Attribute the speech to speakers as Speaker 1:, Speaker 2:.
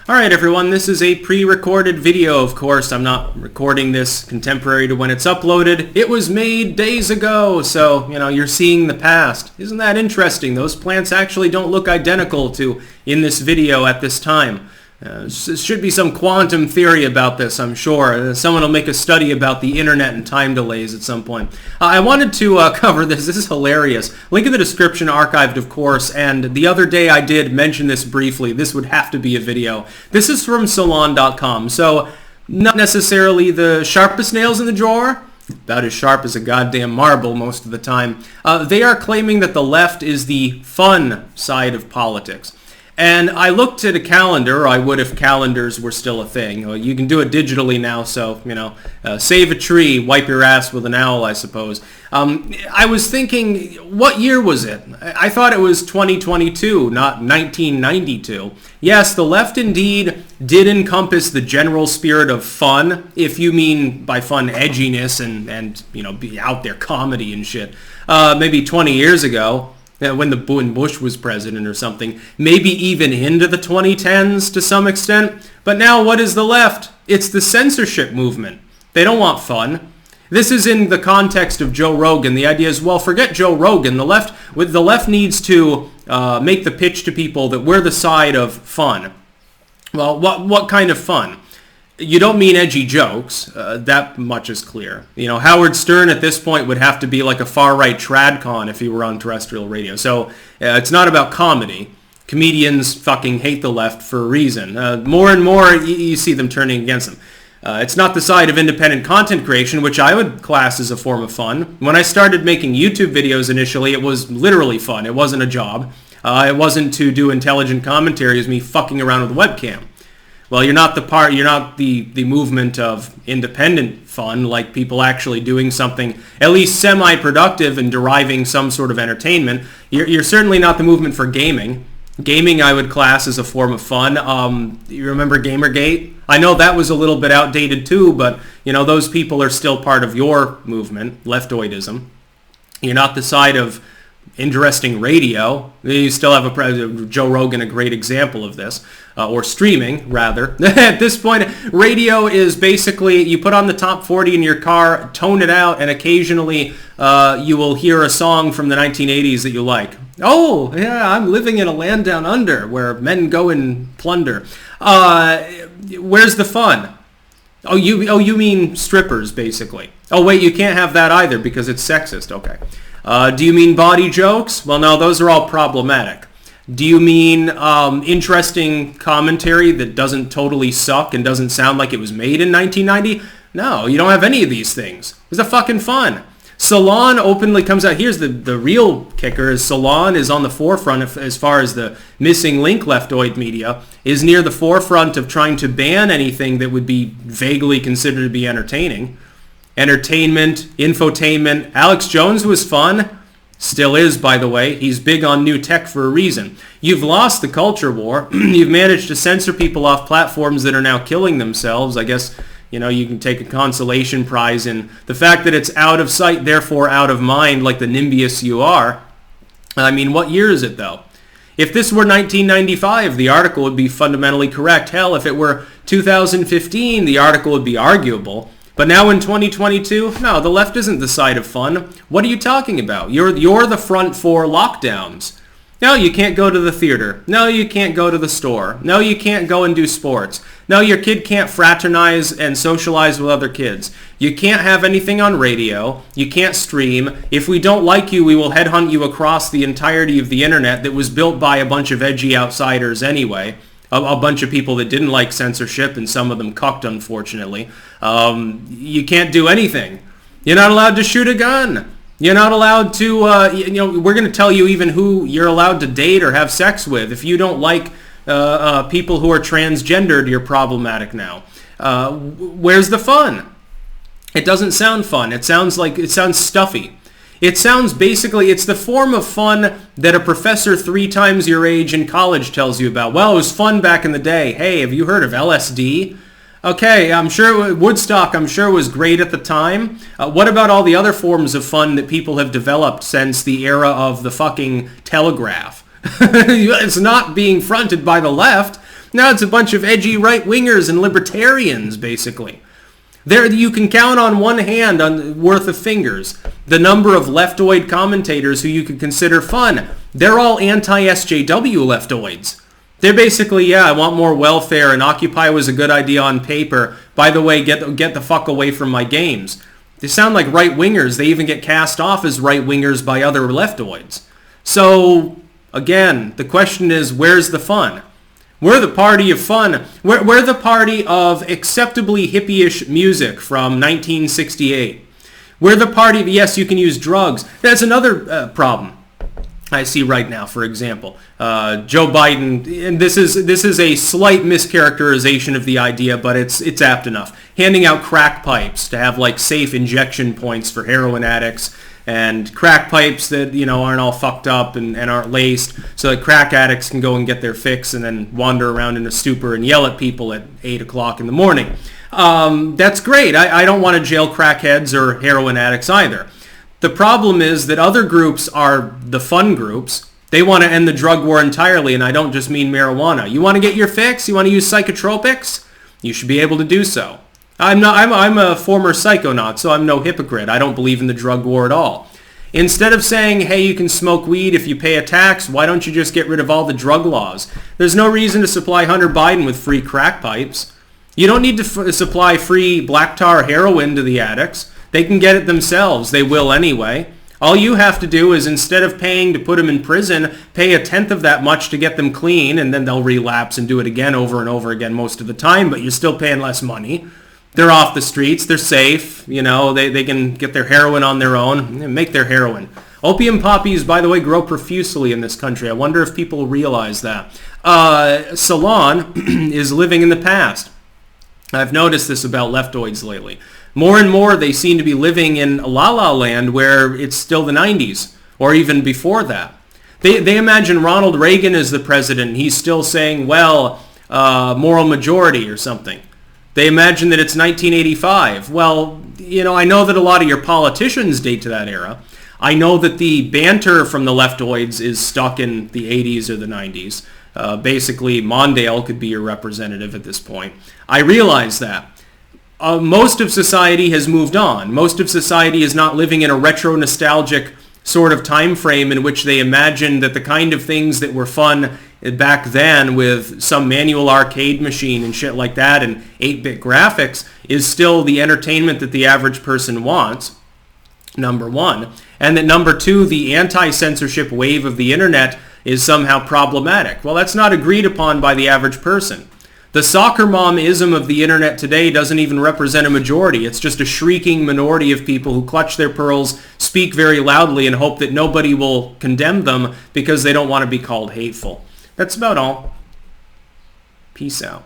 Speaker 1: Alright everyone, this is a pre-recorded video, of course. I'm not recording this contemporary to when it's uploaded. It was made days ago, so, you're seeing the past. Isn't that interesting? Those plants actually don't look identical to in this video at this time. There should be some quantum theory about this, I'm sure. Someone will make a study about the internet and time delays at some point. I wanted to cover this. This is hilarious. Link in the description, archived of course, and the other day I did mention this briefly. This would have to be a video. This is from Salon.com, so not necessarily the sharpest nails in the drawer, about as sharp as a goddamn marble most of the time. They are claiming that the left is the fun side of politics. And I looked at a calendar, or I would if calendars were still a thing. You can do it digitally now, so, save a tree, wipe your ass with an owl, I suppose. I was thinking, what year was it? I thought it was 2022, not 1992. Yes, the left indeed did encompass the general spirit of fun, if you mean by fun edginess and be out there comedy and shit. Maybe 20 years ago. When Bush was president or something, maybe even into the 2010s to some extent. But now what is the left? It's the censorship movement. They don't want fun. This is in the context of Joe Rogan. The idea is, well, forget Joe Rogan. The left needs to make the pitch to people that we're the side of fun. Well, what kind of fun? You don't mean edgy jokes, that much is clear. Howard Stern at this point would have to be like a far-right tradcon if he were on terrestrial radio. So it's not about comedy. Comedians fucking hate the left for a reason. More and more you see them turning against them. It's not the side of independent content creation, which I would class as a form of fun. When I started making YouTube videos initially, it was literally fun. It wasn't a job. It wasn't to do intelligent commentary as me fucking around with a webcam. Well, you're not the movement of independent fun, like people actually doing something at least semi-productive and deriving some sort of entertainment. You're certainly not the movement for gaming. Gaming I would class as a form of fun. You remember Gamergate? I know that was a little bit outdated too, but those people are still part of your movement, leftoidism. You're not the side of interesting radio. You still have Joe Rogan, a great example of this, or streaming rather. At this point, radio is basically you put on the top 40 in your car, tone it out, and occasionally you will hear a song from the 1980s that you like. Oh, yeah, I'm living in a land down under where men go and plunder. Where's the fun? Oh, you mean strippers, basically. Oh, wait, you can't have that either because it's sexist. Okay. Do you mean body jokes? Well, no, those are all problematic. Do you mean interesting commentary that doesn't totally suck and doesn't sound like it was made in 1990? No, you don't have any of these things. It's a fucking fun. Salon openly comes out. Here's the real kicker is Salon is on the forefront as far as the missing link leftoid media is near the forefront of trying to ban anything that would be vaguely considered to be entertaining. Entertainment, infotainment. Alex Jones was fun. Still is, by the way. He's big on new tech for a reason. You've lost the culture war. You've managed to censor people off platforms that are now killing themselves. I guess, you can take a consolation prize in the fact that it's out of sight, therefore out of mind, like the Nimbius you are. I mean, what year is it, though? If this were 1995, the article would be fundamentally correct. Hell, if it were 2015, the article would be arguable. But now in 2022, no, the left isn't the side of fun. What are you talking about? You're the front for lockdowns. No, you can't go to the theater. No, you can't go to the store. No, you can't go and do sports. No, your kid can't fraternize and socialize with other kids. You can't have anything on radio. You can't stream. If we don't like you, we will headhunt you across the entirety of the internet that was built by a bunch of edgy outsiders anyway. A bunch of people that didn't like censorship, and some of them cucked, unfortunately. You can't do anything. You're not allowed to shoot a gun. You're not allowed to, we're going to tell you even who you're allowed to date or have sex with. If you don't like people who are transgendered, you're problematic now. Where's the fun? It doesn't sound fun. It sounds stuffy. It sounds basically, it's the form of fun that a professor 3 times your age in college tells you about. Well, it was fun back in the day. Hey, have you heard of LSD? Okay, I'm sure Woodstock, was great at the time. What about all the other forms of fun that people have developed since the era of the fucking telegraph? It's not being fronted by the left. Now it's a bunch of edgy right-wingers and libertarians, basically. There, you can count on one hand worth of fingers the number of leftoid commentators who you could consider fun. They're all anti-SJW leftoids. They're basically, yeah, I want more welfare, and Occupy was a good idea on paper. By the way, get the fuck away from my games. They sound like right-wingers. They even get cast off as right-wingers by other leftoids. So, again, the question is, where's the fun? We're the party of fun. We're the party of acceptably hippie-ish music from 1968. We're the party of, yes, you can use drugs. That's another problem I see right now, for example. Joe Biden, and this is a slight mischaracterization of the idea, but it's apt enough. Handing out crack pipes to have like safe injection points for heroin addicts, and crack pipes that, you know, aren't all fucked up and aren't laced, so that crack addicts can go and get their fix and then wander around in a stupor and yell at people at 8 o'clock in the morning. That's great. I don't want to jail crackheads or heroin addicts either. The problem is that other groups are the fun groups. They want to end the drug war entirely, and I don't just mean marijuana. You want to get your fix? You want to use psychotropics? You should be able to do so. I'm a former psychonaut, so I'm no hypocrite. I don't believe in the drug war at all. Instead of saying, hey, you can smoke weed if you pay a tax, why don't you just get rid of all the drug laws? There's no reason to supply Hunter Biden with free crack pipes. You don't need to supply free black tar heroin to the addicts. They can get it themselves. They will anyway. All you have to do is, instead of paying to put them in prison, pay a tenth of that much to get them clean, and then they'll relapse and do it again over and over again most of the time, but you're still paying less money. They're off the streets. They're safe. You know, they can get their heroin on their own and make their heroin. Opium poppies, by the way, grow profusely in this country. I wonder if people realize that. Salon is living in the past. I've noticed this about leftoids lately. More and more, they seem to be living in La La Land where it's still the 90s, or even before that. They imagine Ronald Reagan as the president, and he's still saying, well, moral majority or something. They imagine that it's 1985. Well, you know, I know that a lot of your politicians date to that era. I know that the banter from the leftoids is stuck in the 80s or the 90s. Basically, Mondale could be your representative at this point. I realize that. Most of society has moved on. Most of society is not living in a retro-nostalgic sort of time frame in which they imagine that the kind of things that were fun back then with some manual arcade machine and shit like that and 8-bit graphics is still the entertainment that the average person wants, number one. And that number two, the anti-censorship wave of the internet is somehow problematic. Well, that's not agreed upon by the average person. The soccer mom-ism of the internet today doesn't even represent a majority. It's just a shrieking minority of people who clutch their pearls, speak very loudly, and hope that nobody will condemn them because they don't want to be called hateful. That's about all. Peace out.